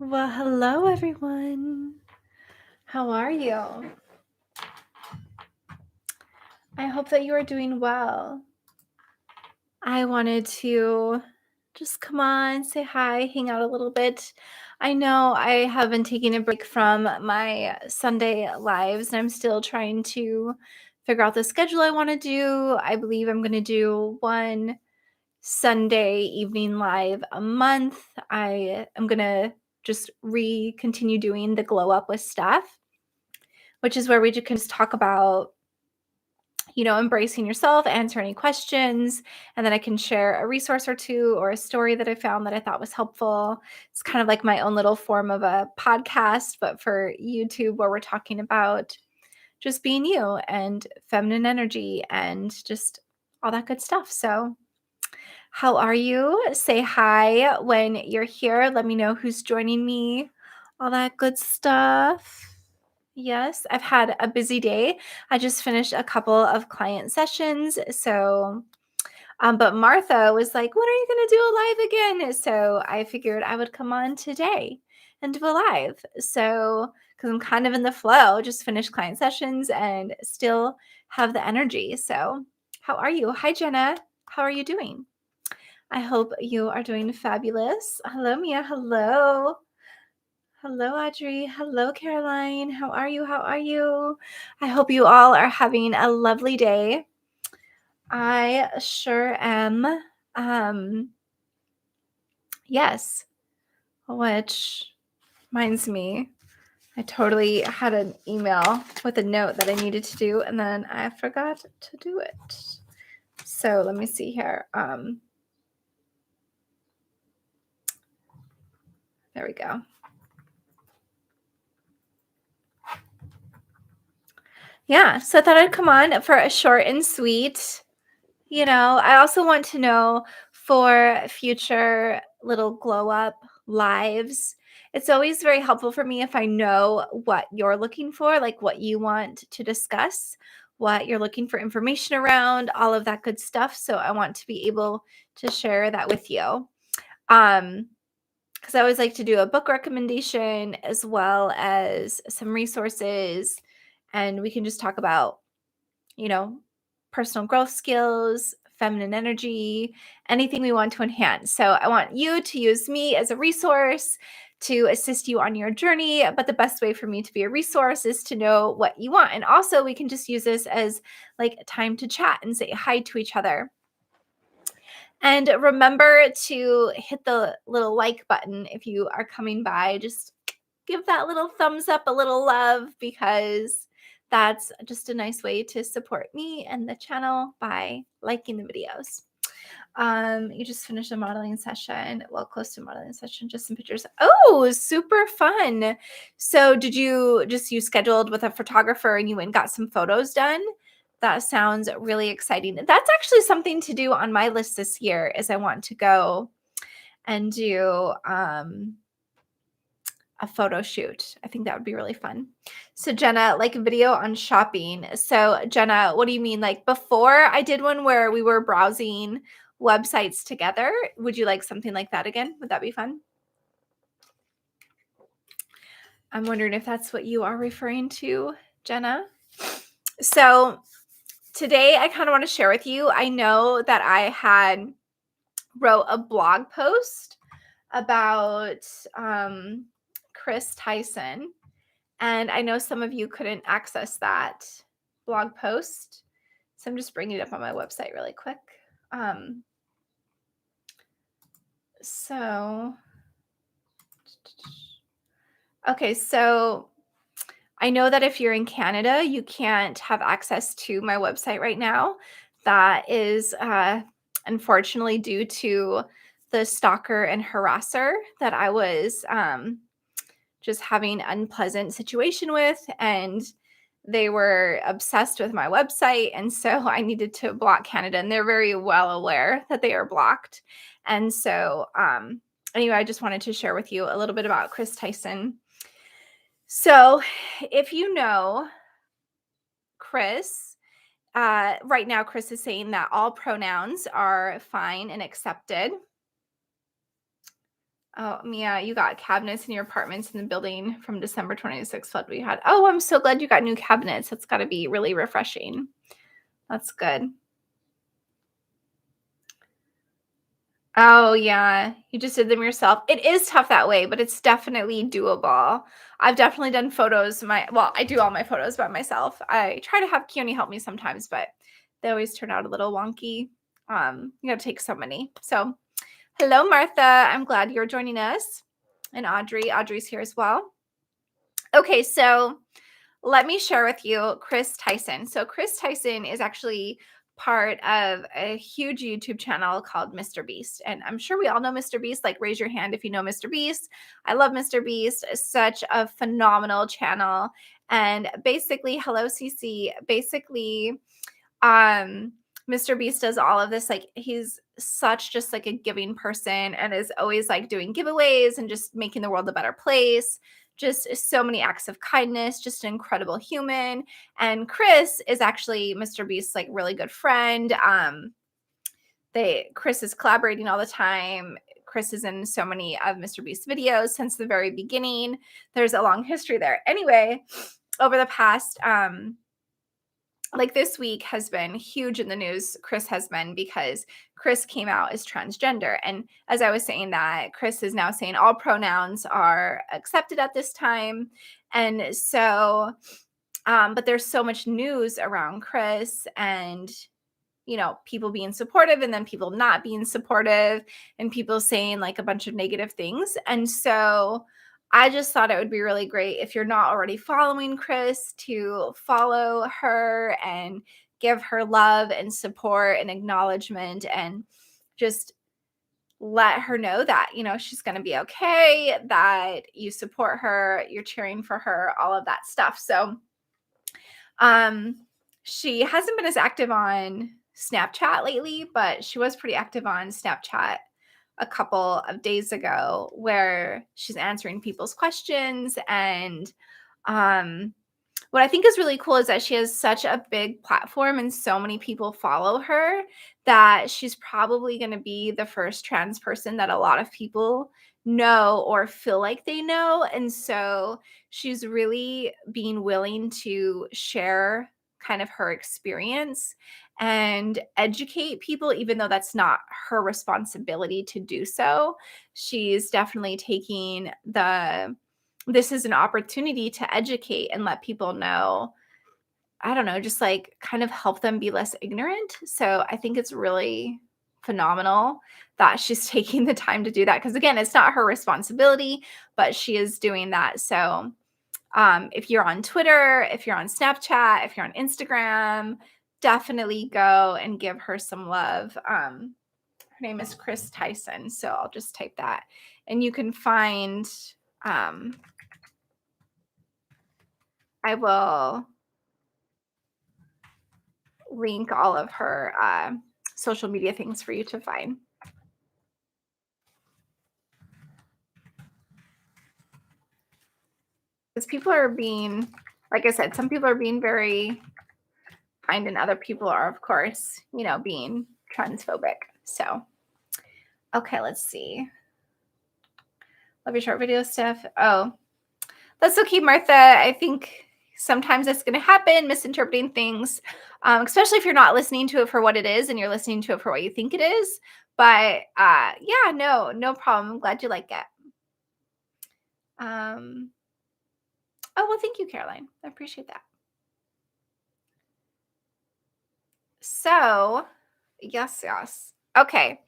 Well, hello everyone. How are you? I hope that you are doing well. I wanted to just come on, say hi, hang out a little bit. I know I have been taking a break from my Sunday lives, and I'm still trying to figure out the schedule I want to do. I believe I'm going to do one Sunday evening live a month. I am going to just continue doing the glow up with Steph, which is where we can just talk about, embracing yourself, answer any questions, and then I can share a resource or two or a story that I found that I thought was helpful. It's kind of like my own little form of a podcast, but for YouTube, where we're talking about just being you and feminine energy and just all that good stuff. So, how are you? Say hi when you're here. Let me know who's joining me. All that good stuff. Yes, I've had a busy day. I just finished a couple of client sessions. But Martha was like, "When are you going to do a live again?" So I figured I would come on today and do a live. So, because I'm kind of in the flow, just finished client sessions and still have the energy. So, how are you? Hi, Jenna. How are you doing? I hope you are doing fabulous. Hello, Mia. Hello. Hello, Audrey. Hello, Caroline. How are you? How are you? I hope you all are having a lovely day. I sure am. Yes, which reminds me, I totally had an email with a note that I needed to do, and then I forgot to do it. So let me see here. There we go. Yeah, so I thought I'd come on for a short and sweet. I also want to know for future little glow up lives. It's always very helpful for me if I know what you're looking for, like what you want to discuss, what you're looking for information around, all of that good stuff. So I want to be able to share that with you. Because I always like to do a book recommendation as well as some resources, and we can just talk about, you know, personal growth skills, feminine energy, anything we want to enhance. So I want you to use me as a resource to assist you on your journey. But the best way for me to be a resource is to know what you want. And also, we can just use this as like time to chat and say hi to each other. And remember to hit the little like button if you are coming by. Just give that little thumbs up, a little love, because that's just a nice way to support me and the channel by liking the videos. You just finished a modeling session. Well, close to a modeling session, just some pictures. Oh, super fun. So did you scheduled with a photographer and you went and got some photos done? That sounds really exciting. That's actually something to do on my list this year, is I want to go and do a photo shoot. I think that would be really fun. So Jenna, like a video on shopping. So Jenna, what do you mean? Like before I did one where we were browsing websites together. Would you like something like that again? Would that be fun? I'm wondering if that's what you are referring to, Jenna. So today I kind of want to share with you. I know that I had wrote a blog post about Chris Tyson. And I know some of you couldn't access that blog post. So I'm just bringing it up on my website really quick. Okay, so I know that if you're in Canada, you can't have access to my website right now. That is unfortunately due to the stalker and harasser that I was just having an unpleasant situation with, and they were obsessed with my website, and so I needed to block Canada, and they're very well aware that they are blocked. And so anyway, I just wanted to share with you a little bit about Chris Tyson. So if you know Chris, right now Chris is saying that all pronouns are fine and accepted. Oh, Mia, you got cabinets in your apartments in the building from December 26th flood we had. Oh, I'm so glad you got new cabinets. That's got to be really refreshing. That's good. Oh, yeah. You just did them yourself. It is tough that way, but it's definitely doable. I've definitely done photos I do all my photos by myself. I try to have Keone help me sometimes, but they always turn out a little wonky. You got to take so many. So, hello, Martha. I'm glad you're joining us. And Audrey. Audrey's here as well. Okay, so let me share with you Chris Tyson. So Chris Tyson is actually part of a huge YouTube channel called Mr. Beast. And I'm sure we all know Mr. Beast. Like, raise your hand if you know Mr. Beast. I love Mr. Beast. It's such a phenomenal channel. And basically, hello, CC. Basically, um, Mr. Beast does all of this. Like, he's such just like a giving person and is always like doing giveaways and just making the world a better place. Just so many acts of kindness, just an incredible human. And Chris is actually Mr. Beast's like really good friend. Chris is collaborating all the time. Chris is in so many of Mr. Beast's videos since the very beginning. There's a long history there. Anyway, over the past like this week has been huge in the news. Chris has been, because Chris came out as transgender. And as I was saying that, Chris is now saying all pronouns are accepted at this time. And so, but there's so much news around Chris and, people being supportive and then people not being supportive and people saying like a bunch of negative things. And so I just thought it would be really great if you're not already following Chris to follow her and give her love and support and acknowledgement and just let her know that, she's going to be okay, that you support her, you're cheering for her, all of that stuff. So, she hasn't been as active on Snapchat lately, but she was pretty active on Snapchat a couple of days ago where she's answering people's questions. And what I think is really cool is that she has such a big platform and so many people follow her that she's probably going to be the first trans person that a lot of people know or feel like they know. And so she's really being willing to share kind of her experience and educate people, even though that's not her responsibility to do so. She's definitely taking this is an opportunity to educate and let people know, I don't know, just like kind of help them be less ignorant. So I think it's really phenomenal that she's taking the time to do that. Because again, it's not her responsibility, but she is doing that. So if you're on Twitter, if you're on Snapchat, if you're on Instagram, definitely go and give her some love. Her name is Chris Tyson. So I'll just type that. And you can find, I will link all of her social media things for you to find. Because people are being, like I said, some people are being very kind and other people are, of course, being transphobic. So, okay, let's see. Love your short video, Steph. Oh, that's okay, Martha. I think sometimes that's going to happen, misinterpreting things, especially if you're not listening to it for what it is and you're listening to it for what you think it is. But yeah, no problem. I'm glad you like it. Oh, well, thank you, Caroline. I appreciate that. So, yes. Okay.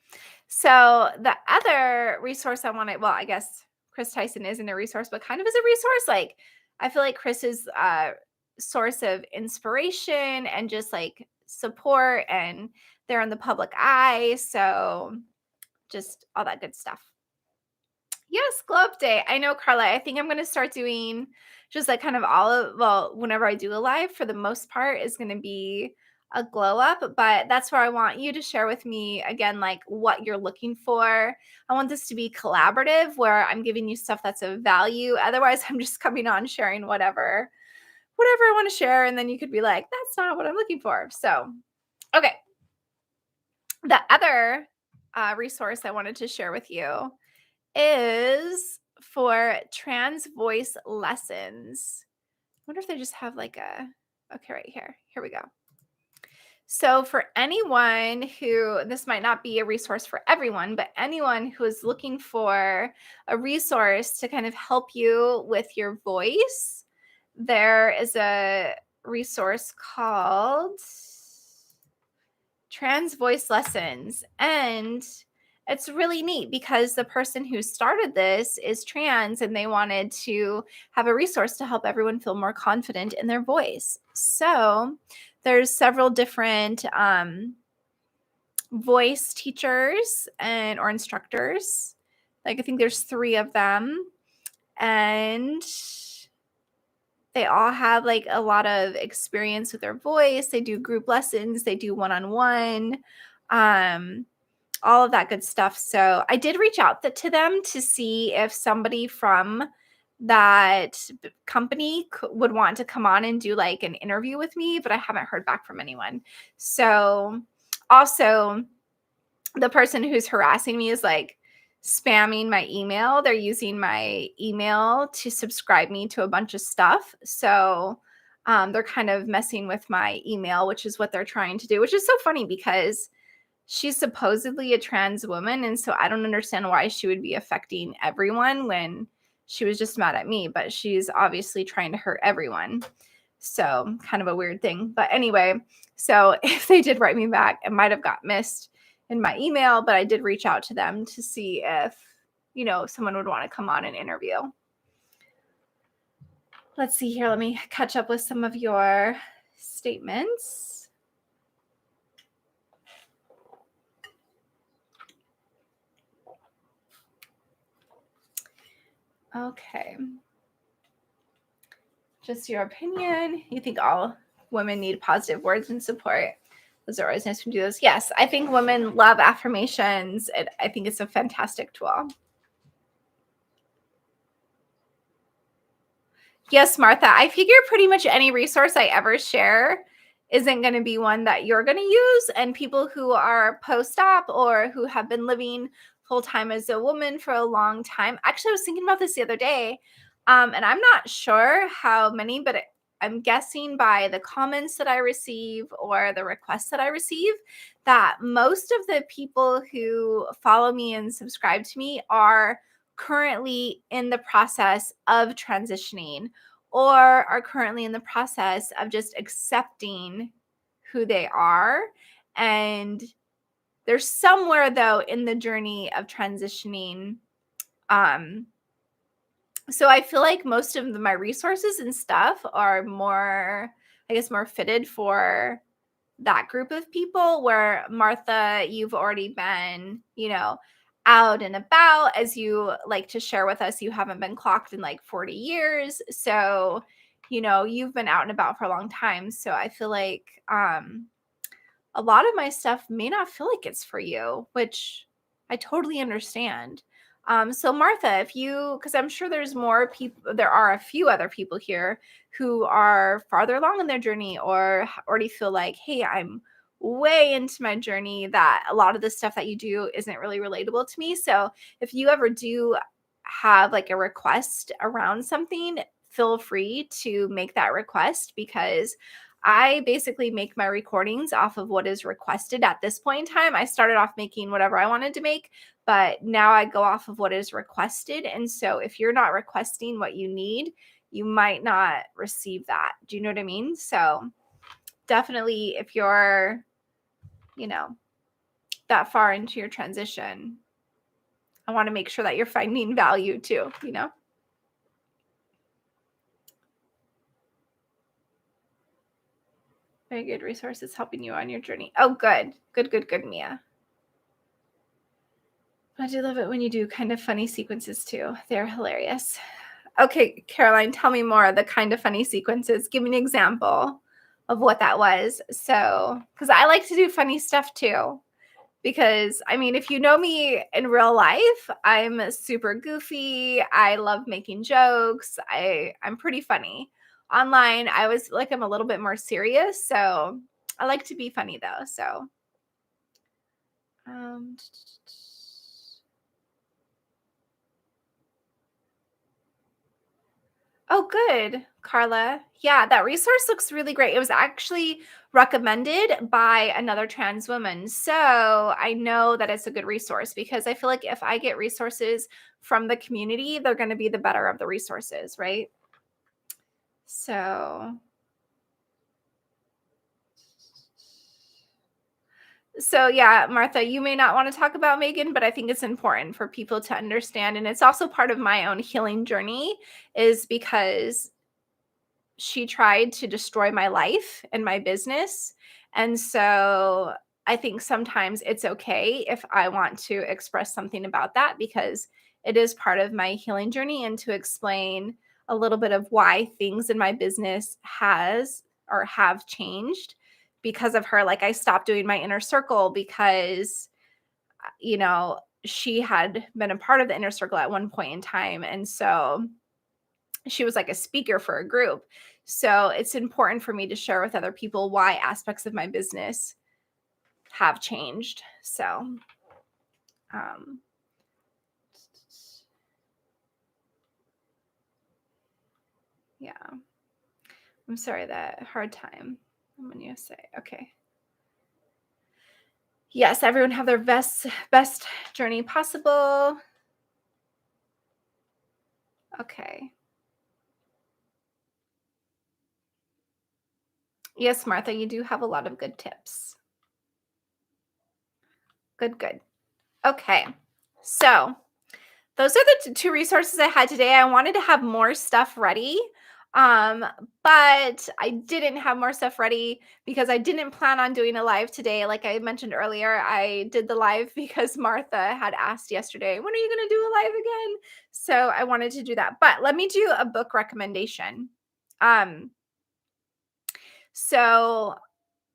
So the other resource I wanted, well, I guess Chris Tyson isn't a resource, but kind of is a resource. Like, I feel like Chris is a source of inspiration and just like support, and they're in the public eye. So just all that good stuff. Yes, glow up day. I know, Carla. I think I'm going to start doing just like kind of whenever I do a live, for the most part, is going to be a glow up. But that's where I want you to share with me again, like what you're looking for. I want this to be collaborative where I'm giving you stuff that's of value. Otherwise, I'm just coming on sharing whatever I want to share. And then you could be like, that's not what I'm looking for. So, okay. The other resource I wanted to share with you is for trans voice lessons. I wonder if they just have like okay, right here. Here we go. So, for anyone who, this might not be a resource for everyone, but anyone who is looking for a resource to kind of help you with your voice, there is a resource called Trans Voice Lessons. And it's really neat because the person who started this is trans and they wanted to have a resource to help everyone feel more confident in their voice. So there's several different voice teachers and or instructors. Like I think there's 3 of them. And they all have like a lot of experience with their voice. They do group lessons, they do one-on-one, all of that good stuff. So I did reach out to them to see if somebody from that company would want to come on and do like an interview with me, but I haven't heard back from anyone. So also, the person who's harassing me is like spamming my email. They're using my email to subscribe me to a bunch of stuff. So they're kind of messing with my email, which is what they're trying to do, which is so funny because she's supposedly a trans woman. And so I don't understand why she would be affecting everyone when she was just mad at me, but she's obviously trying to hurt everyone. So kind of a weird thing. But anyway, so if they did write me back, it might have got missed in my email, but I did reach out to them to see if, someone would want to come on and interview. Let's see here. Let me catch up with some of your statements. Okay. Just your opinion. You think all women need positive words and support? Those are always nice to do those. Yes, I think women love affirmations. I think it's a fantastic tool. Yes, Martha, I figure pretty much any resource I ever share isn't going to be one that you're going to use. And people who are post-op or who have been living full-time as a woman for a long time. Actually, I was thinking about this the other day, and I'm not sure how many, but I'm guessing by the comments that I receive or the requests that I receive that most of the people who follow me and subscribe to me are currently in the process of transitioning or are currently in the process of just accepting who they are. And there's somewhere though in the journey of transitioning. So I feel like most of my resources and stuff are more, I guess, more fitted for that group of people, where Martha, you've already been, out and about, as you like to share with us. You haven't been clocked in like 40 years. So, you've been out and about for a long time. So I feel like a lot of my stuff may not feel like it's for you, which I totally understand. So Martha, because I'm sure there's more people, there are a few other people here who are farther along in their journey or already feel like, hey, I'm way into my journey, that a lot of the stuff that you do isn't really relatable to me. So if you ever do have like a request around something, feel free to make that request, because I basically make my recordings off of what is requested at this point in time. I started off making whatever I wanted to make, but now I go off of what is requested. And so if you're not requesting what you need, you might not receive that. Do you know what I mean? So definitely, if you're, that far into your transition, I want to make sure that you're finding value too, Very good resources helping you on your journey. Oh, good. Good, Mia. I do love it when you do kind of funny sequences too. They're hilarious. Okay, Caroline, tell me more of the kind of funny sequences. Give me an example of what that was. So, because I like to do funny stuff too. Because, I mean, if you know me in real life, I'm super goofy. I love making jokes. I'm pretty funny. Online, I was like, I'm a little bit more serious. So I like to be funny though. So, Oh, good, Carla. Yeah, that resource looks really great. It was actually recommended by another trans woman. So I know that it's a good resource because I feel like if I get resources from the community, they're going to be the better of the resources, right? So, so yeah, Martha, you may not want to talk about Megan, but I think it's important for people to understand. And it's also part of my own healing journey, is because she tried to destroy my life and my business. And so I think sometimes it's okay if I want to express something about that because it is part of my healing journey, and to explain a little bit of why things in my business has or have changed because of her. Like I stopped doing my inner circle because, she had been a part of the inner circle at one point in time. And so she was like a speaker for a group. So it's important for me to share with other people why aspects of my business have changed. So, um, yeah, I'm sorry that hard time. When you say, okay. Yes, everyone have their best journey possible. Okay. Yes, Martha, you do have a lot of good tips. Good, good. Okay. So, those are the two resources I had today. I wanted to have more stuff ready, um, but I didn't have more stuff ready because I didn't plan on doing a live today. Like I mentioned earlier, I did the live because Martha had asked yesterday, when are you going to do a live again? So I wanted to do that. But let me do a book recommendation. Um, so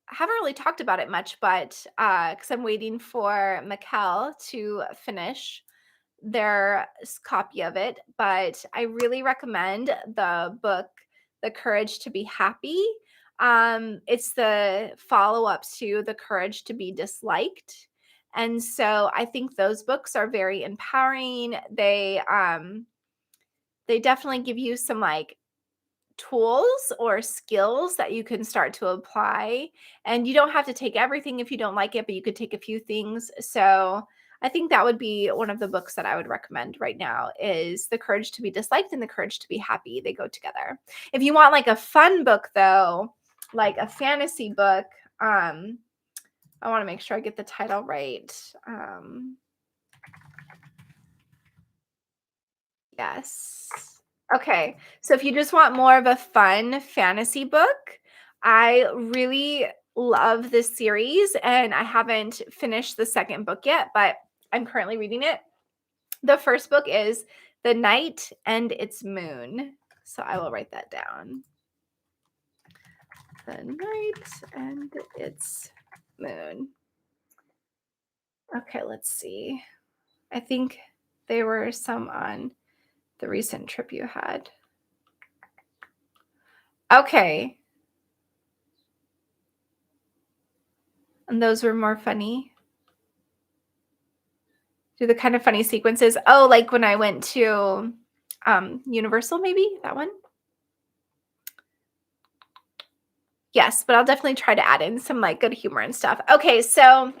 I haven't really talked about it much, but because I'm waiting for Mikkel to finish their copy of it, but I really recommend the book, The Courage to Be Happy. It's the follow-up to The Courage to Be Disliked. And so I think those books are very empowering. They definitely give you some like tools or skills that you can start to apply. And you don't have to take everything if you don't like it, but you could take a few things. So I think that would be one of the books that I would recommend right now, is The Courage to Be Disliked and The Courage to Be Happy. They go together. If you want like a fun book though, like a fantasy book, I want to make sure I get the title right. Yes. Okay. So if you just want more of a fun fantasy book, I really love this series, and I haven't finished the second book yet, but I'm currently reading it. The first book is The Night and Its Moon. So I will write that down. The Night and Its Moon. Okay, let's see. I think there were some on the recent trip you had. Okay. And those were more funny. Do the kind of funny sequences. Oh, like when I went to Universal, maybe that one. Yes, but I'll definitely try to add in some like good humor and stuff. Okay, so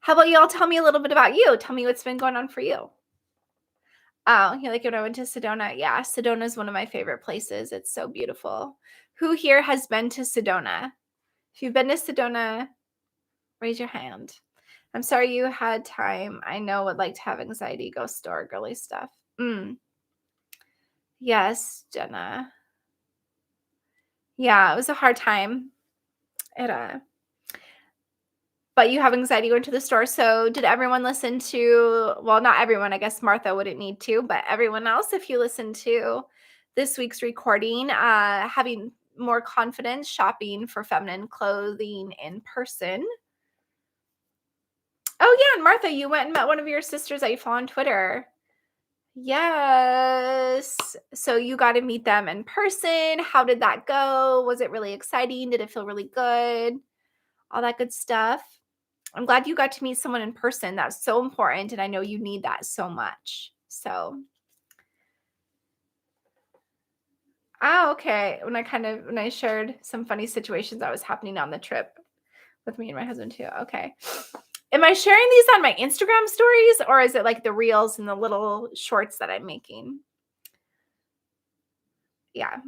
how about y'all tell me a little bit about you? Tell me what's been going on for you. Oh, you like when I went to Sedona? Yeah, Sedona is one of my favorite places. It's so beautiful. Who here has been to Sedona? If you've been to Sedona, raise your hand. I'm sorry you had time. I know would like to have anxiety, go store girly stuff. Yes, Jenna. Yeah, it was a hard time. It but you have anxiety going to the store. So did everyone listen to, well, not everyone, I guess Martha wouldn't need to, but everyone else, if you listen to this week's recording, having more confidence shopping for feminine clothing in person. Oh yeah, and Martha, you went and met one of your sisters that you follow on Twitter. Yes. So you got to meet them in person. How did that go? Was it really exciting? Did it feel really good? All that good stuff. I'm glad you got to meet someone in person. That's so important. And I know you need that so much. So Oh, okay. When I shared some funny situations that was happening on the trip with me and my husband too. Okay. Am I sharing these on my Instagram stories or is it like the reels and the little shorts that I'm making? Yeah.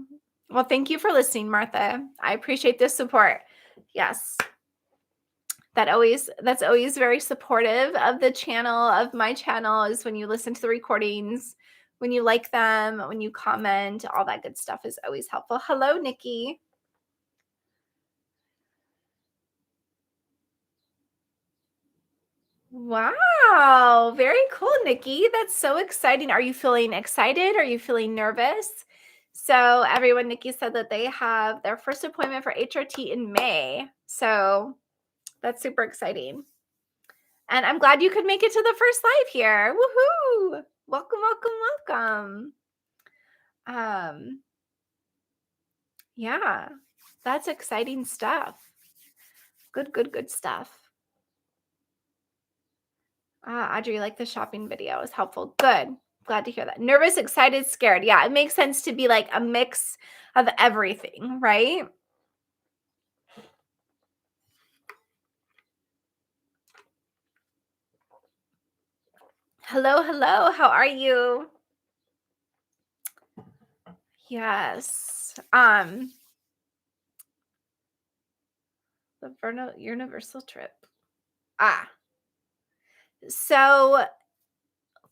Well, thank you for listening, Martha. I appreciate the support. Yes. That's always very supportive of the channel, of my channel, is when you listen to the recordings, when you like them, when you comment, all that good stuff is always helpful. Hello, Nikki. Wow, very cool, Nikki. That's so exciting. Are you feeling excited? Are you feeling nervous? So, everyone, Nikki said that they have their first appointment for HRT in May. So, that's super exciting. And I'm glad you could make it to the first live here. Woohoo! Welcome, welcome, welcome. Um, yeah, that's exciting stuff. Good, good, good stuff. Audrey, you like the shopping video. It was helpful. Good. Glad to hear that. Nervous, excited, scared. Yeah, it makes sense to be like a mix of everything, right? Hello, hello. How are you? Yes. The Universal trip. Ah. So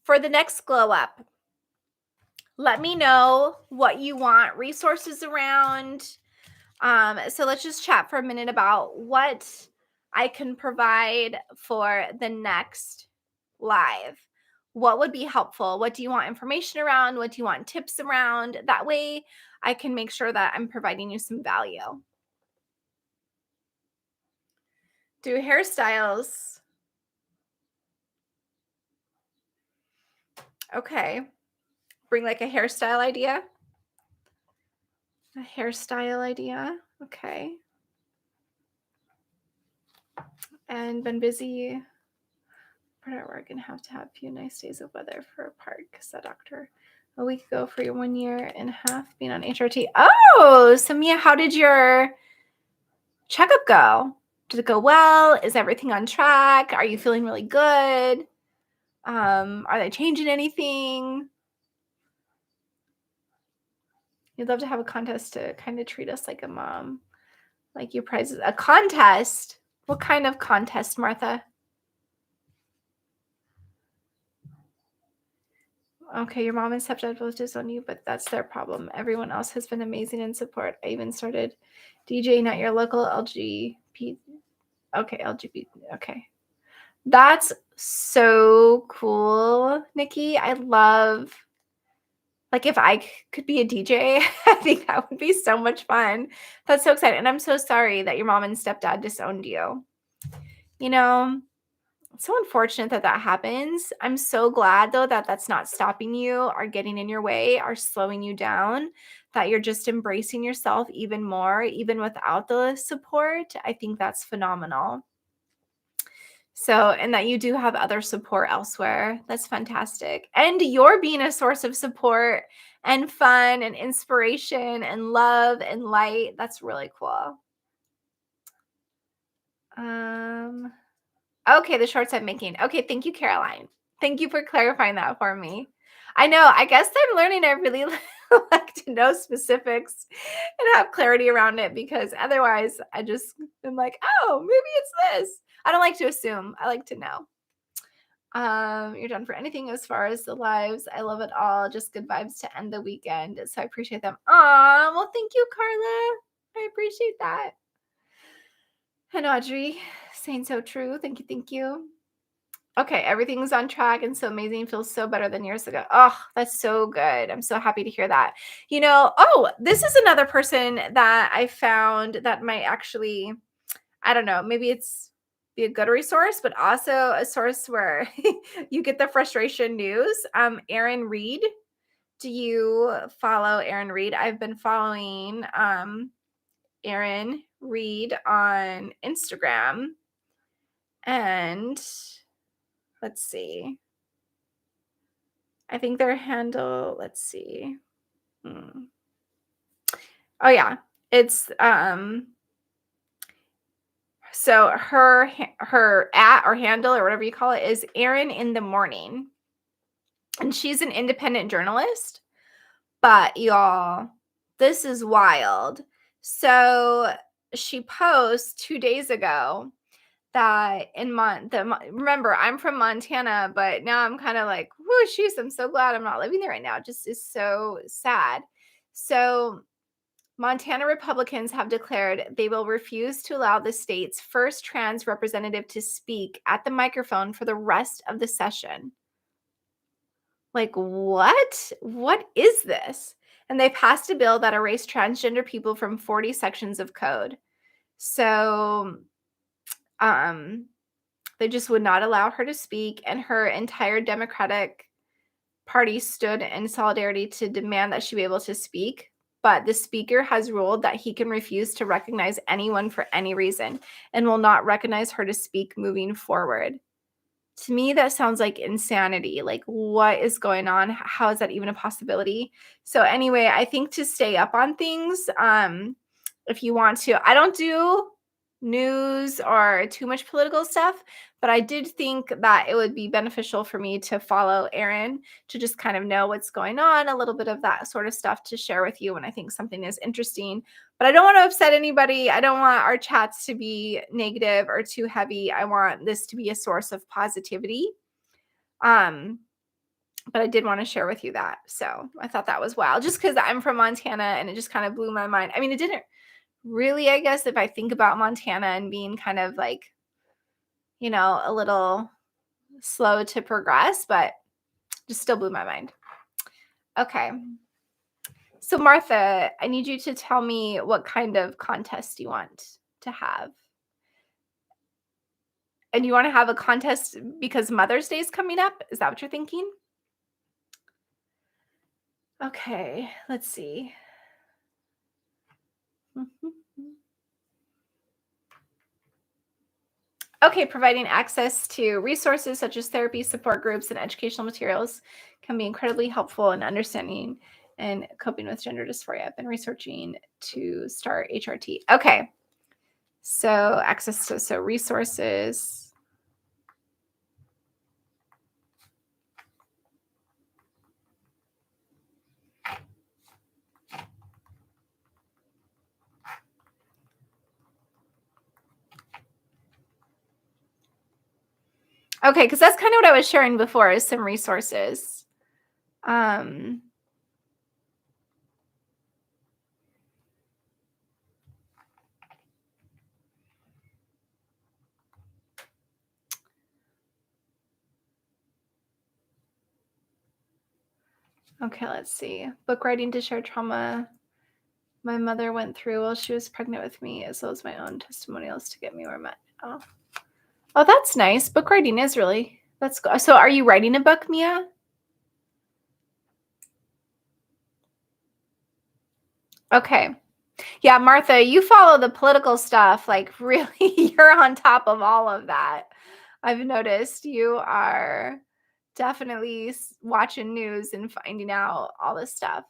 for the next glow up, let me know what you want resources around. So let's just chat for a minute about what I can provide for the next live. What would be helpful? What do you want information around? What do you want tips around? That way I can make sure that I'm providing you some value. Do hairstyles. Okay. Bring like a hairstyle idea. A hairstyle idea. Okay. And been busy. We're going to have a few nice days of weather for a park, said doctor. A week ago for your 1 year and a half being on HRT. Oh, so Mia, how did your checkup go? Did it go well? Is everything on track? Are you feeling really good? Are they changing anything? You'd love to have a contest to kind of treat us like a mom, like you prizes. A contest? What kind of contest, Martha? Okay, your mom and stepdad both disown you, but that's their problem. Everyone else has been amazing in support. I even started DJing at your local LGBT. Okay, LGBT. Okay. That's so cool, Nikki. I love, like, if I could be a DJ, I think that would be so much fun. That's so exciting. And I'm so sorry that your mom and stepdad disowned you. You know, it's so unfortunate that that happens. I'm so glad, though, that that's not stopping you or getting in your way or slowing you down, that you're just embracing yourself even more, even without the support. I think that's phenomenal. So, and that you do have other support elsewhere. That's fantastic. And you're being a source of support and fun and inspiration and love and light. That's really cool. Okay, the shorts I'm making. Okay, thank you, Caroline. Thank you for clarifying that for me. I know, I guess I'm learning. I really like to know specifics and have clarity around it because otherwise I just am like, oh, maybe it's this. I don't like to assume. I like to know. You're done for anything as far as the lives. I love it all. Just good vibes to end the weekend. So I appreciate them. Well, thank you, Carla. I appreciate that. And Audrey saying so true. Thank you. Thank you. Okay, everything's on track and so amazing. Feels so better than years ago. Oh, that's so good. I'm so happy to hear that. This is another person that I found that might actually, I don't know, maybe it's be a good resource, but also a source where you get the frustration news. Erin Reed. Do you follow Erin Reed? I've been following Erin Reed on Instagram. And let's see. I think their handle, let's see. Oh, yeah. It's, so her at or handle or whatever you call it is Erin in the Morning, and she's an independent journalist. But y'all, this is wild. So she posts 2 days ago that remember, I'm from Montana, but now I'm kinda like, "Whoo, sheesh, I'm so glad I'm not living there right now." It just is so sad. So Montana Republicans have declared they will refuse to allow the state's first trans representative to speak at the microphone for the rest of the session. Like, what? What is this? And they passed a bill that erased transgender people from 40 sections of code. So, um, they just would not allow her to speak, and her entire Democratic Party stood in solidarity to demand that she be able to speak. But the speaker has ruled that he can refuse to recognize anyone for any reason and will not recognize her to speak moving forward. To me, that sounds like insanity. Like, what is going on? How is that even a possibility? So anyway, I think to stay up on things, if you want to, I don't do news or too much political stuff, but I did think that it would be beneficial for me to follow Erin to just kind of know what's going on, a little bit of that sort of stuff to share with you when I think something is interesting. But I don't want to upset anybody. I don't want our chats to be negative or too heavy. I want this to be a source of positivity. Um, but I did want to share with you that. So I thought that was wild just because I'm from Montana and it just kind of blew my mind. I mean, it didn't really, I guess, if I think about Montana and being kind of like, a little slow to progress, but just still blew my mind. Okay. So, Martha, I need you to tell me what kind of contest you want to have. And you want to have a contest because Mother's Day is coming up? Is that what you're thinking? Okay, let's see. Okay, providing access to resources such as therapy, support groups, and educational materials can be incredibly helpful in understanding and coping with gender dysphoria. I've been researching to start HRT. Okay, so access to resources. Okay, because that's kind of what I was sharing before is some resources. Okay, let's see. Book writing to share trauma my mother went through while she was pregnant with me, as well as my own testimonials to get me where I'm at. Oh, that's nice. Book writing is really, that's good. So are you writing a book, Mia? Okay. Yeah, Martha, you follow the political stuff. Like, really, you're on top of all of that. I've noticed you are definitely watching news and finding out all this stuff.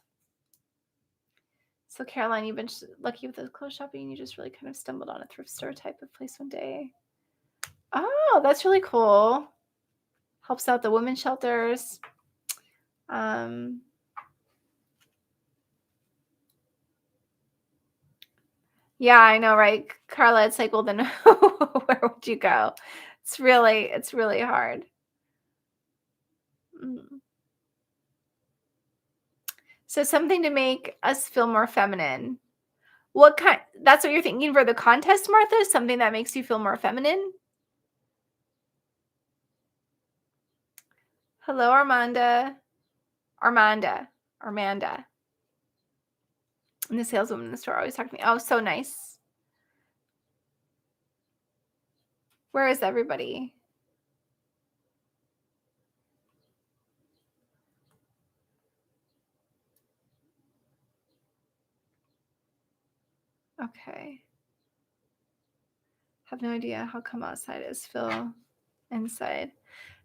So, Caroline, you've been lucky with the clothes shopping. You just really kind of stumbled on a thrift store type of place one day. Oh, that's really cool. Helps out the women's shelters. Yeah, I know, right? Carla, it's like, well, then where would you go? It's really hard. Mm. So something to make us feel more feminine. That's what you're thinking for the contest, Martha? Something that makes you feel more feminine? Hello, Armanda. Armanda. And the saleswoman in the store always talking to me. Oh, so nice. Where is everybody? Okay. Have no idea how come outside is feel inside.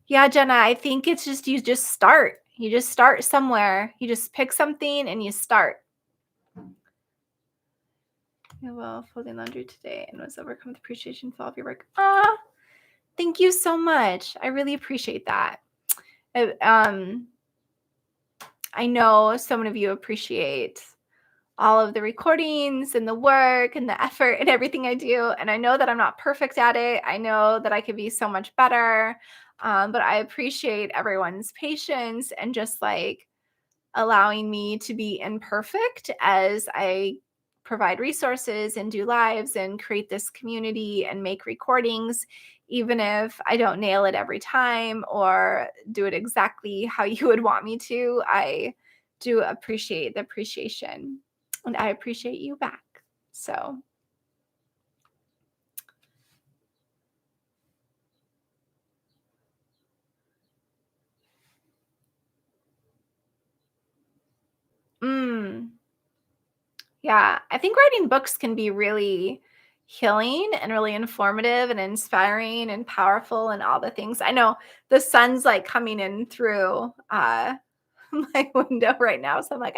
Yeah, Jenna, I think it's just you just start. You just start somewhere. You just pick something and you start. I will folding laundry today and was overcome with appreciation for all of your work. Ah, thank you so much. I really appreciate that. I, I know so many of you appreciate all of the recordings and the work and the effort and everything I do. And I know that I'm not perfect at it. I know that I could be so much better. But I appreciate everyone's patience and just like allowing me to be imperfect as I provide resources and do lives and create this community and make recordings, even if I don't nail it every time or do it exactly how you would want me to. I do appreciate the appreciation and I appreciate you back. So, mm, yeah, I think writing books can be really healing and really informative and inspiring and powerful and all the things. I know the sun's like coming in through my window right now. So I'm like,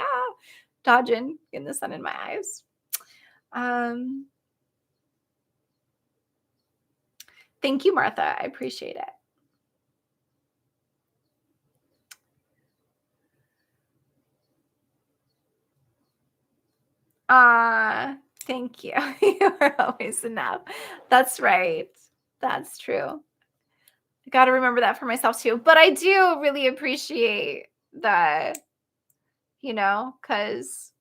dodging, getting the sun in my eyes. Um, Thank you, Martha. I appreciate it. Thank you. You are always enough. That's right. That's true. I got to remember that for myself too. But I do really appreciate the, because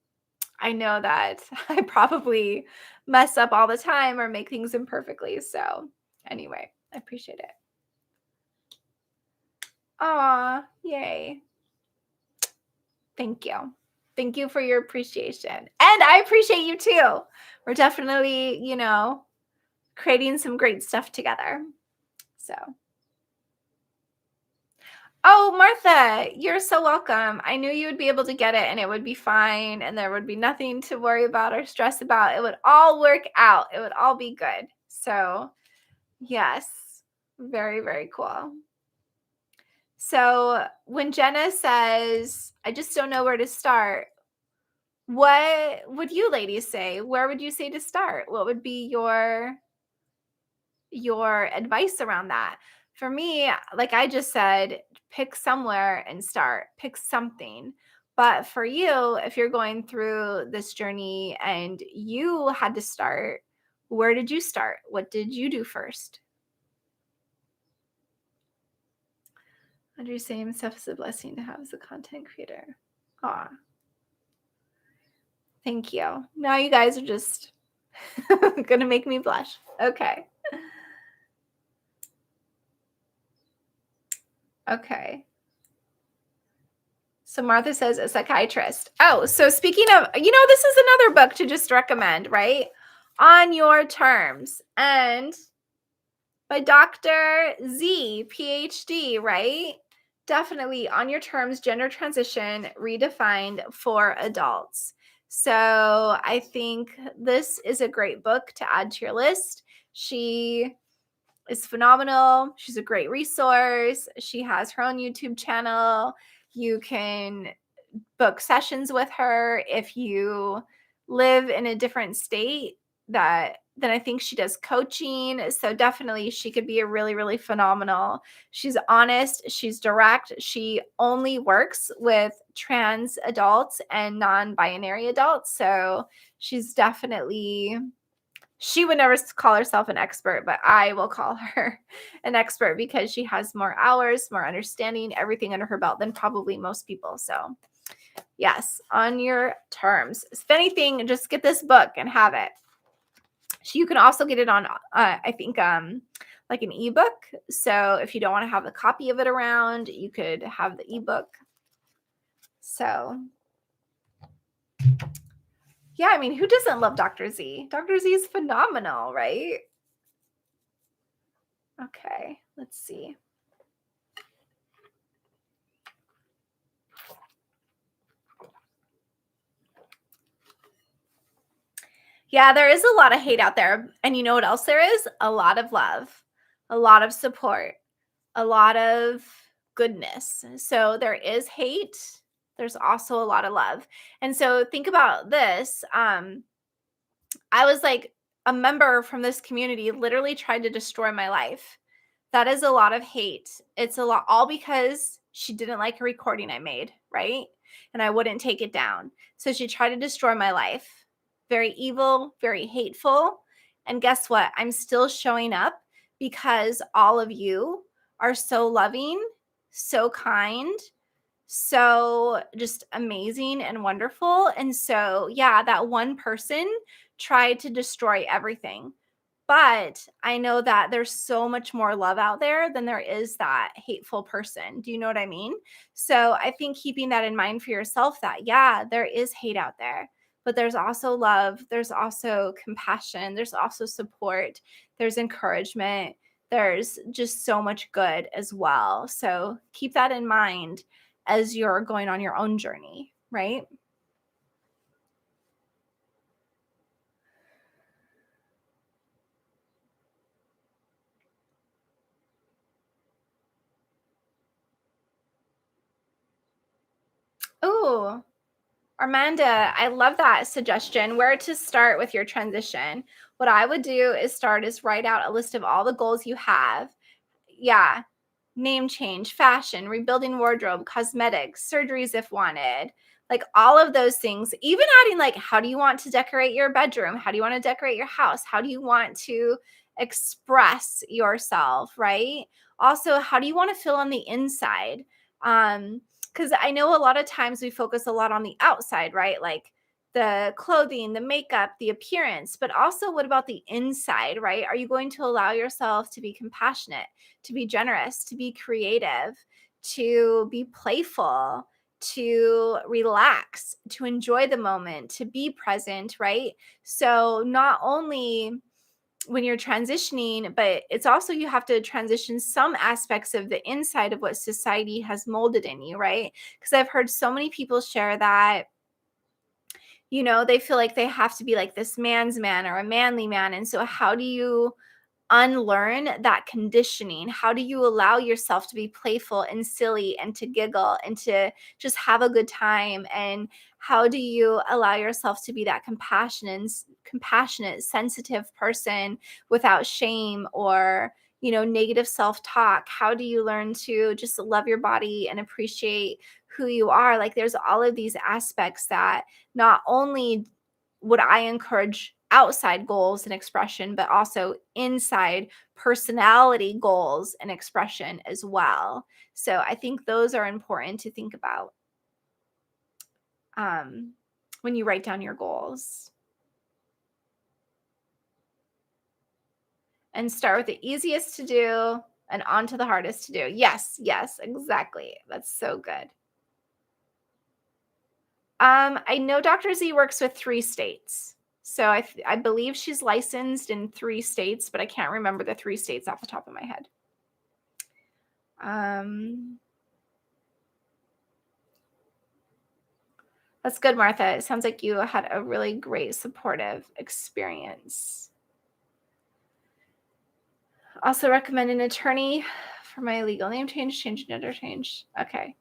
I know that I probably mess up all the time or make things imperfectly. So, anyway, I appreciate it. Aw, yay. Thank you. Thank you for your appreciation. And I appreciate you too. We're definitely, creating some great stuff together. So, oh, Martha, you're so welcome. I knew you would be able to get it and it would be fine and there would be nothing to worry about or stress about. It would all work out. It would all be good. So, yes, very, very cool. So, when Jenna says, I just don't know where to start, what would you ladies say? Where would you say to start? What would be your advice around that? For me, like I just said, pick somewhere and start. Pick something. But for you, if you're going through this journey and you had to start, where did you start? What did you do first? Andrew saying stuff is a blessing to have as a content creator. Aw, thank you. Now you guys are just gonna make me blush. Okay. Okay. So Martha says a psychiatrist. Oh, so speaking of, this is another book to just recommend, right? On Your Terms. And by Dr. Z, PhD, right? Definitely On Your Terms, Gender Transition Redefined for Adults. So I think this is a great book to add to your list. She is phenomenal. She's a great resource. She has her own YouTube channel. You can book sessions with her if you live in a different state then I think she does coaching. So definitely she could be a really, really phenomenal. She's honest, she's direct. She only works with trans adults and non-binary adults. So she's definitely she would never call herself an expert, but I will call her an expert because she has more hours, more understanding, everything under her belt than probably most people. So, yes, On Your Terms. If anything, just get this book and have it. You can also get it on, I think, like an ebook. So if you don't want to have the copy of it around, you could have the ebook. So, yeah, I mean, who doesn't love Dr. Z? Dr. Z is phenomenal, right? Okay, let's see. Yeah, there is a lot of hate out there. And you know what else there is? A lot of love, a lot of support, a lot of goodness. So there is hate. There's also a lot of love. And so think about this. I was like, a member from this community literally tried to destroy my life. That is a lot of hate. It's a lot, all because she didn't like a recording I made, right? And I wouldn't take it down. So she tried to destroy my life. Very evil, very hateful. And guess what? I'm still showing up because all of you are so loving, so kind, so just amazing and wonderful. And so, yeah, that one person tried to destroy everything. But I know that there's so much more love out there than there is that hateful person. Do you know what I mean? So I think keeping that in mind for yourself that, yeah, there is hate out there, but there's also love, there's also compassion, there's also support, there's encouragement, there's just so much good as well. So keep that in mind as you're going on your own journey, right? Oh, Armanda, I love that suggestion. Where to start with your transition? What I would do is write out a list of all the goals you have. Yeah, name change, fashion, rebuilding wardrobe, cosmetics, surgeries if wanted, like all of those things. Even adding, like, how do you want to decorate your bedroom? How do you want to decorate your house? How do you want to express yourself, right? Also, how do you want to feel on the inside? Because I know a lot of times we focus a lot on the outside, right? Like the clothing, the makeup, the appearance, but also what about the inside, right? Are you going to allow yourself to be compassionate, to be generous, to be creative, to be playful, to relax, to enjoy the moment, to be present, right? So, not only when you're transitioning, but it's also you have to transition some aspects of the inside of what society has molded in you, right? Because I've heard so many people share that they feel like they have to be like this man's man or a manly man. And so, how do you unlearn that conditioning? How do you allow yourself to be playful and silly and to giggle and to just have a good time? And how do you allow yourself to be that compassionate, sensitive person without shame or negative self-talk? How do you learn to just love your body and appreciate who you are? Like, there's all of these aspects that not only would I encourage outside goals and expression, but also inside personality goals and expression as well. So I think those are important to think about um, when you write down your goals. And start with the easiest to do and on to the hardest to do. Yes, yes, exactly. That's so good. I know Dr. Z works with 3 states. So I believe she's licensed in 3 states, but I can't remember the 3 states off the top of my head. Um, that's good, Martha. It sounds like you had a really great supportive experience. Also recommend an attorney for my legal name change gender change. Okay.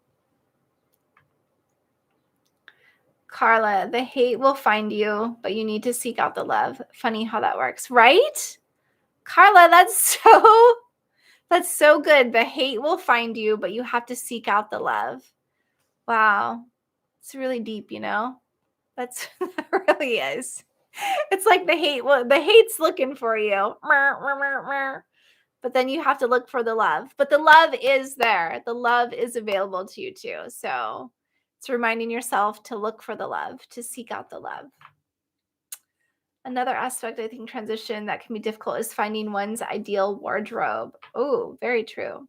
Carla, the hate will find you, but you need to seek out the love. Funny how that works, right? Carla, that's so good. The hate will find you, but you have to seek out the love. Wow. It's really deep, That's that really is. It's like the hate's looking for you. But then you have to look for the love. But the love is there. The love is available to you too. So it's reminding yourself to look for the love, to seek out the love. Another aspect, I think, transition that can be difficult is finding one's ideal wardrobe. Oh, very true.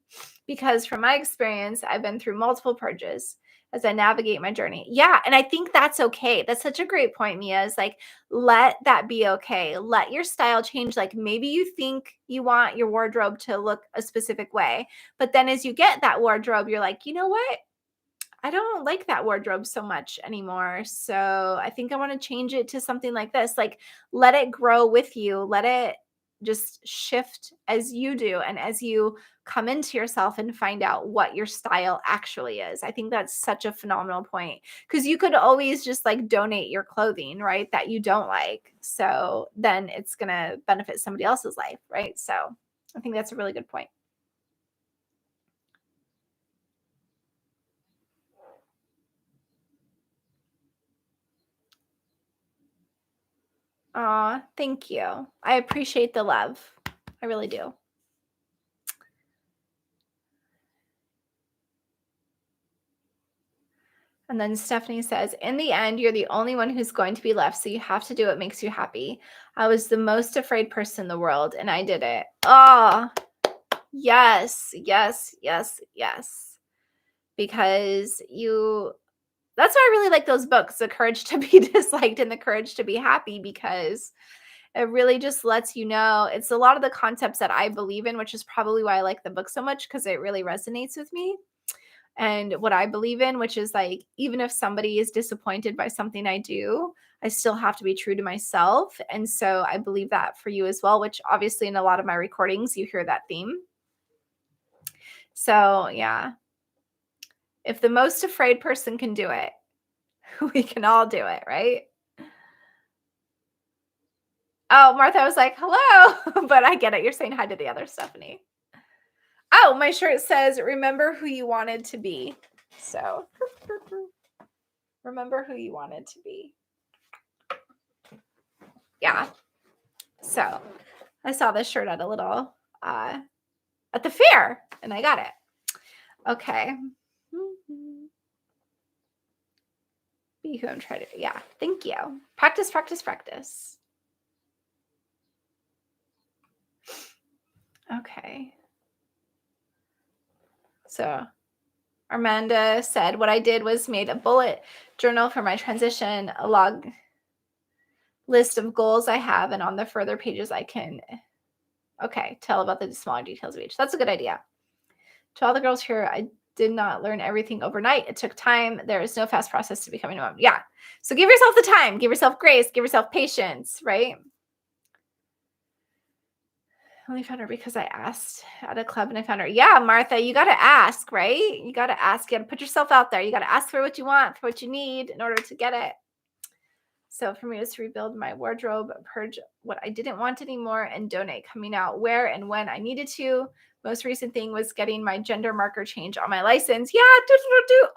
Because from my experience, I've been through multiple purges as I navigate my journey. Yeah, and I think that's okay. That's such a great point, Mia. Is like, let that be okay. Let your style change. Like, maybe you think you want your wardrobe to look a specific way, but then as you get that wardrobe, you're like, you know what? I don't like that wardrobe so much anymore. So I think I want to change it to something like this. Like, let it grow with you. just shift as you do and as you come into yourself and find out what your style actually is. I think that's such a phenomenal point because you could always just like donate your clothing, right? That you don't like. So then it's going to benefit somebody else's life, right? So I think that's a really good point. Aw, thank you. I appreciate the love. I really do. And then Stephanie says, in the end, you're the only one who's going to be left. So you have to do what makes you happy. I was the most afraid person in the world and I did it. Oh, yes, yes, yes, yes. Because that's why I really like those books, The Courage to Be Disliked and The Courage to Be Happy, because it really just lets you know it's a lot of the concepts that I believe in, which is probably why I like the book so much because it really resonates with me. And what I believe in, which is like, even if somebody is disappointed by something I do, I still have to be true to myself. And so I believe that for you as well, which obviously in a lot of my recordings, you hear that theme. So yeah, if the most afraid person can do it, we can all do it, right? Oh, Martha was like, hello, but I get it. You're saying hi to the other Stephanie. Oh, my shirt says, remember who you wanted to be. So remember who you wanted to be. Yeah. So I saw this shirt at a little, at the fair and I got it. Okay. Be who I'm trying to, yeah. Thank you. Practice, practice, practice. Okay. So Armanda said, what I did was made a bullet journal for my transition, a log list of goals I have, and on the further pages I can, okay, tell about the smaller details of each. That's a good idea. To all the girls here, I did not learn everything overnight. It took time. There is no fast process to becoming a mom. Yeah. So give yourself the time, give yourself grace, give yourself patience, right? I only found her because I asked at a club and I found her. Yeah, Martha, you got to ask, right? You got to ask. You got to put yourself out there. You got to ask for what you want, for what you need in order to get it. So for me, it was to rebuild my wardrobe, purge what I didn't want anymore, and donate, coming out where and when I needed to. Most recent thing was getting my gender marker change on my license. Yeah,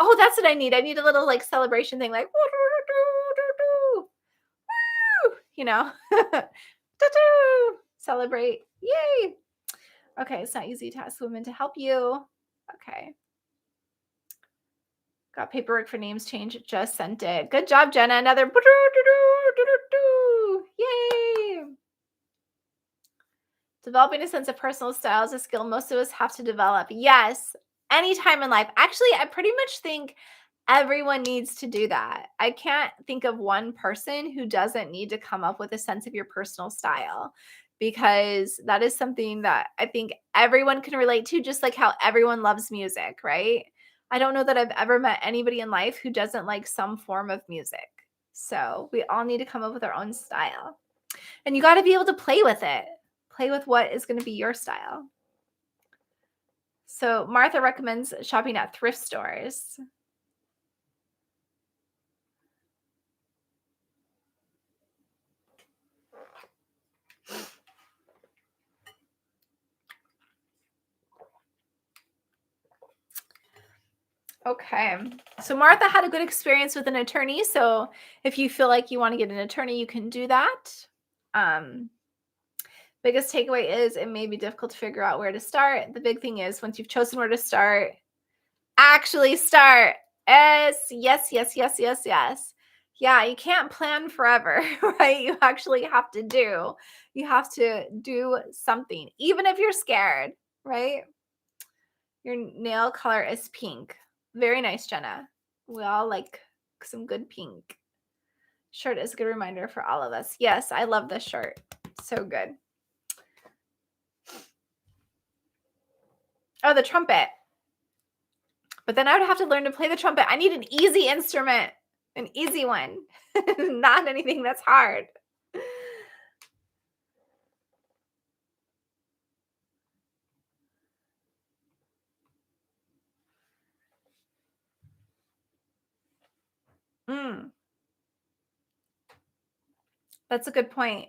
oh, that's what I need. I need a little like celebration thing, like you know, celebrate. Yay. Okay, it's not easy to ask women to help you. Okay. Got paperwork for names change. Just sent it. Good job, Jenna. Another. Yay. Developing a sense of personal style is a skill most of us have to develop. Yes, anytime in life. Actually, I pretty much think everyone needs to do that. I can't think of one person who doesn't need to come up with a sense of your personal style, because that is something that I think everyone can relate to, just like how everyone loves music, right? I don't know that I've ever met anybody in life who doesn't like some form of music. So we all need to come up with our own style. And you got to be able to play with it. Play with what is going to be your style. So Martha recommends shopping at thrift stores. Okay. So Martha had a good experience with an attorney. So if you feel like you want to get an attorney, you can do that. Biggest takeaway is it may be difficult to figure out where to start. The big thing is once you've chosen where to start, actually start. Yes, yes, yes, yes, yes, yes. Yeah, you can't plan forever, right? You actually have to do. You have to do something, even if you're scared, right? Your nail color is pink. Very nice, Jenna. We all like some good pink. Shirt is a good reminder for all of us. Yes, I love this shirt. So good. Oh, the trumpet. But then I would have to learn to play the trumpet. I need an easy instrument, an easy one, not anything that's hard. That's a good point.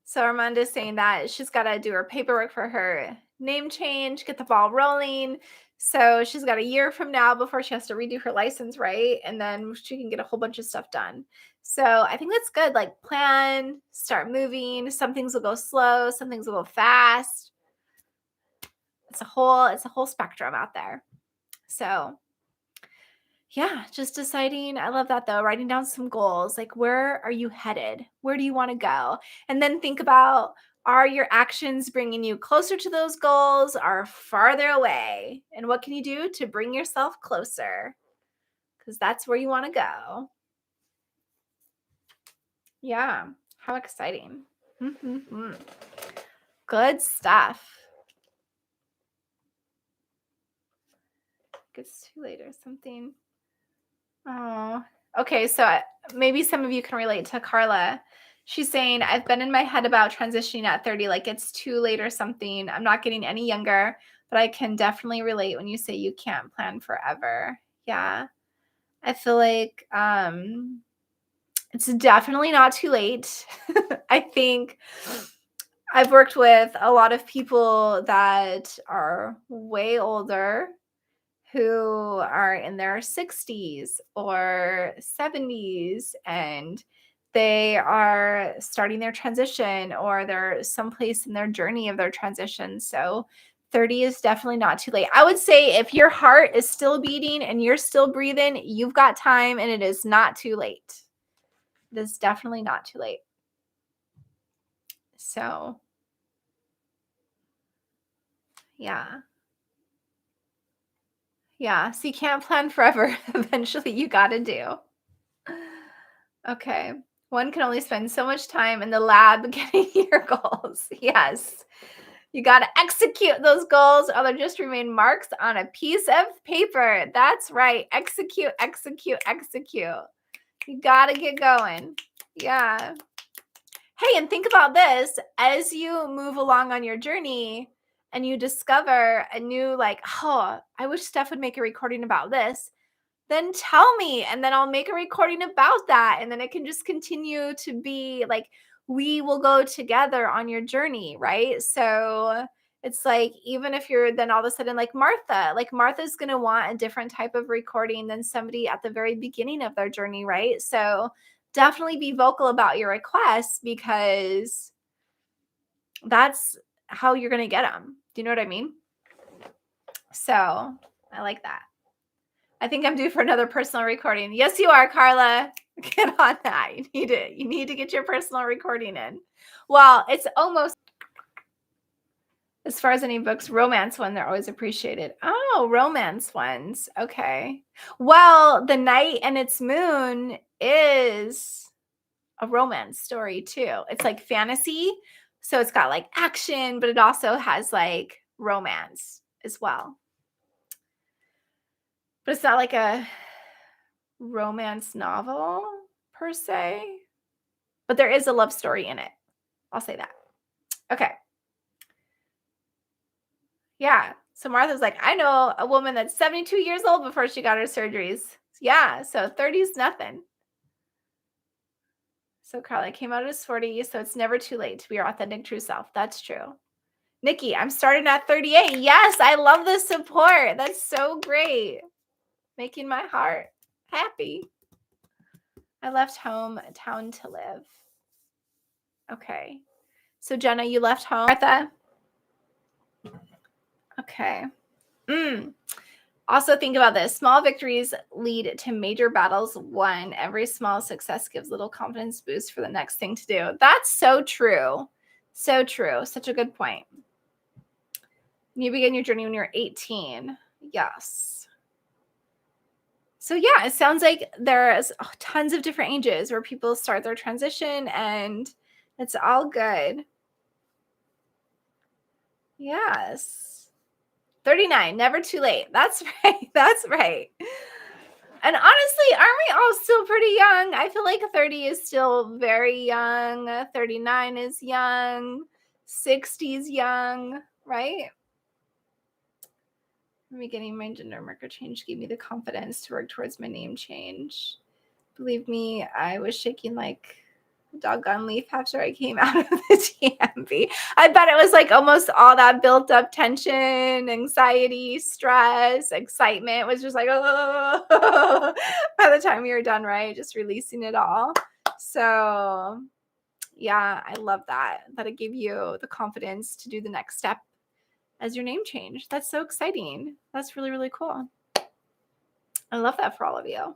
So Armanda's saying that she's got to do her paperwork for her name change, get the ball rolling. So she's got a year from now before she has to redo her license, right? And then she can get a whole bunch of stuff done. So I think that's good. Like plan, start moving. Some things will go slow, some things will go fast. It's a whole spectrum out there. So yeah, just deciding. I love that though. Writing down some goals. Like, where are you headed? Where do you want to go? And then think about, are your actions bringing you closer to those goals or farther away? And what can you do to bring yourself closer? Because that's where you want to go. Yeah. How exciting. Good stuff. It's too late or something. Oh, okay. So maybe some of you can relate to Carla. She's saying, I've been in my head about transitioning at 30, like it's too late or something. I'm not getting any younger, but I can definitely relate when you say you can't plan forever. Yeah. I feel like it's definitely not too late. I think I've worked with a lot of people that are way older who are in their 60s or 70s and they are starting their transition or they're someplace in their journey of their transition. So 30 is definitely not too late. I would say if your heart is still beating and you're still breathing, you've got time and it is not too late. It is definitely not too late. So, yeah. Yeah. So you can't plan forever. Eventually, you got to do. Okay. One can only spend so much time in the lab getting your goals. Yes. You got to execute those goals or they'll just remain marks on a piece of paper. That's right. Execute, execute, execute. You got to get going. Yeah. Hey, and think about this as you move along on your journey and you discover a new, like, oh, I wish Steph would make a recording about this. Then tell me, and then I'll make a recording about that. And then it can just continue to be like, we will go together on your journey, right? So it's like, even if you're then all of a sudden like Martha's going to want a different type of recording than somebody at the very beginning of their journey, right? So definitely be vocal about your requests because that's how you're going to get them. Do you know what I mean? So I like that. I think I'm due for another personal recording. Yes, you are, Carla. Get on that. You need to get your personal recording in. Well, it's almost, as far as any books, romance one, they're always appreciated. Oh, romance ones. Okay. Well, The Night and Its Moon is a romance story too. It's like fantasy. So it's got like action, but it also has like romance as well. But it's not like a romance novel per se, but there is a love story in it. I'll say that. Okay. Yeah. So Martha's like, I know a woman that's 72 years old before she got her surgeries. Yeah. So 30 is nothing. So Carla came out as 40. So it's never too late to be your authentic true self. That's true. Nikki, I'm starting at 38. Yes. I love the support. That's so great. Making my heart happy. I left home, town to live. Okay. So Jenna, you left home. Martha? Okay. Also think about this. Small victories lead to major battles won. Every small success gives little confidence boost for the next thing to do. That's so true. So true. Such a good point. You begin your journey when you're 18. Yes. So yeah, it sounds like there's tons of different ages where people start their transition and it's all good. Yes. 39, never too late. That's right. That's right. And honestly, aren't we all still pretty young? I feel like 30 is still very young. 39 is young. 60 is young, right? Me getting my gender marker change gave me the confidence to work towards my name change. Believe me, I was shaking like a doggone leaf after I came out of the TMB. I bet it was like almost all that built up tension, anxiety, stress, excitement was just like, oh, by the time we were done, right? Just releasing it all. So yeah, I love that it gave you the confidence to do the next step as your name change. That's so exciting. That's really, really cool. I love that for all of you.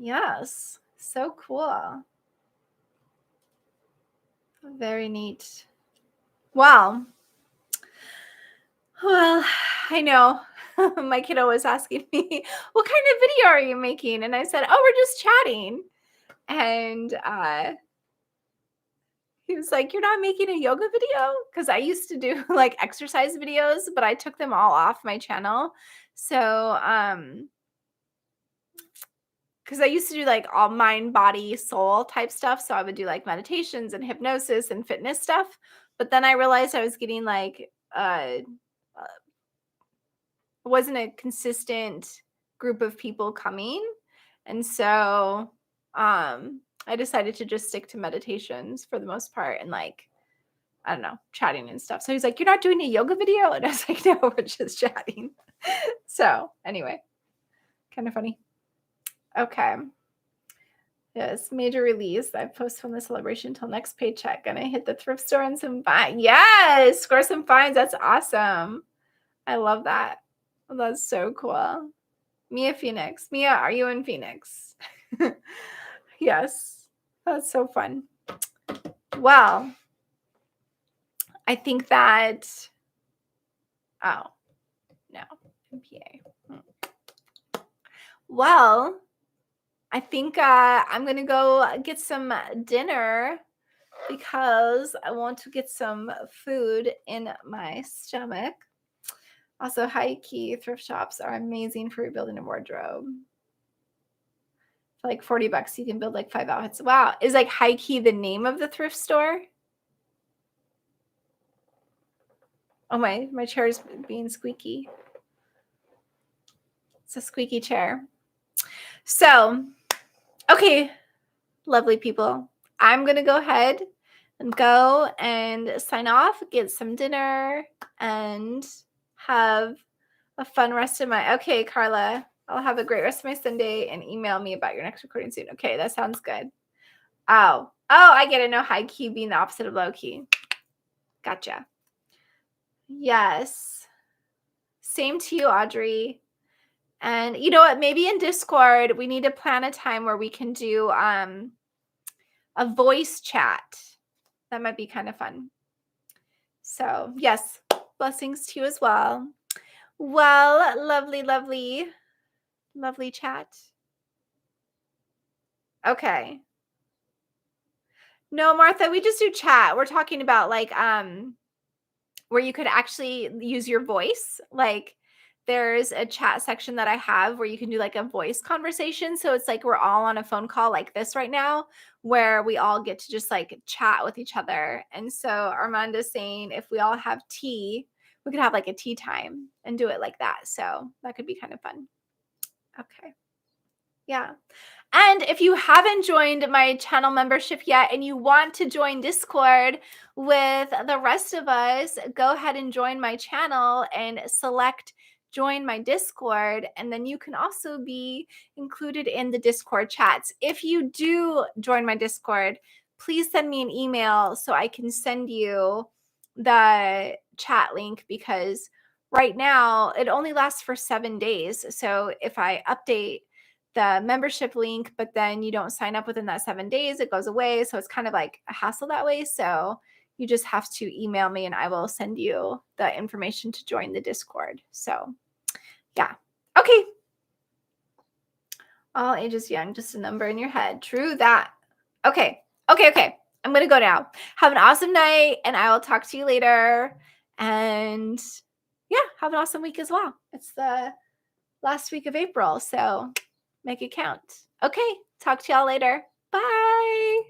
Yes, so cool. Very neat. Wow. Well, I know my kiddo was asking me, what kind of video are you making? And I said, oh, we're just chatting. And he was like, you're not making a yoga video? Because I used to do like exercise videos, but I took them all off my channel. So, because I used to do like all mind, body, soul type stuff. So I would do like meditations and hypnosis and fitness stuff. But then I realized I was getting like, wasn't a consistent group of people coming. And so I decided to just stick to meditations for the most part and like, I don't know, chatting and stuff. So he's like, you're not doing a yoga video? And I was like, no, we're just chatting. So anyway, kind of funny. Okay. Yes, major release. I postponed the celebration until next paycheck. Gonna hit the thrift store and some fines. Yes, score some fines. That's awesome. I love that. That's so cool. Mia Phoenix. Mia, are you in Phoenix? Yes, that's so fun. Well, I think that, oh, no, MPA. Well, I think I'm going to go get some dinner because I want to get some food in my stomach. Also, high-key thrift shops are amazing for rebuilding a wardrobe. For like $40, you can build like 5 outfits. Wow. Is like high-key the name of the thrift store? Oh, my chair is being squeaky. It's a squeaky chair. So, okay, lovely people. I'm going to go ahead and go and sign off, get some dinner, and have a fun rest of my, okay, Carla, I'll have a great rest of my Sunday and email me about your next recording soon. Okay, that sounds good. Oh, I get it. No, high key being the opposite of low key. Gotcha. Yes. Same to you, Audrey. And you know what? Maybe in Discord, we need to plan a time where we can do a voice chat. That might be kind of fun. So yes, blessings to you as well. Well, lovely, lovely, lovely chat. Okay. No, Martha, we just do chat. We're talking about like where you could actually use your voice. Like there's a chat section that I have where you can do like a voice conversation. So it's like we're all on a phone call like this right now, where we all get to just like chat with each other. And so Armando's saying if we all have tea, we could have like a tea time and do it like that. So that could be kind of fun. Okay. Yeah. And if you haven't joined my channel membership yet and you want to join Discord with the rest of us, go ahead and join my channel and select join my Discord. And then you can also be included in the Discord chats. If you do join my Discord, please send me an email so I can send you the chat link, because right now it only lasts for 7 days. So if I update the membership link, but then you don't sign up within that 7 days, it goes away. So it's kind of like a hassle that way. So you just have to email me and I will send you the information to join the Discord. So yeah. Okay. All ages young, just a number in your head. True that. Okay. Okay. I'm going to go now. Have an awesome night and I will talk to you later. And yeah, have an awesome week as well. It's the last week of April. So make it count. Okay. Talk to y'all later. Bye.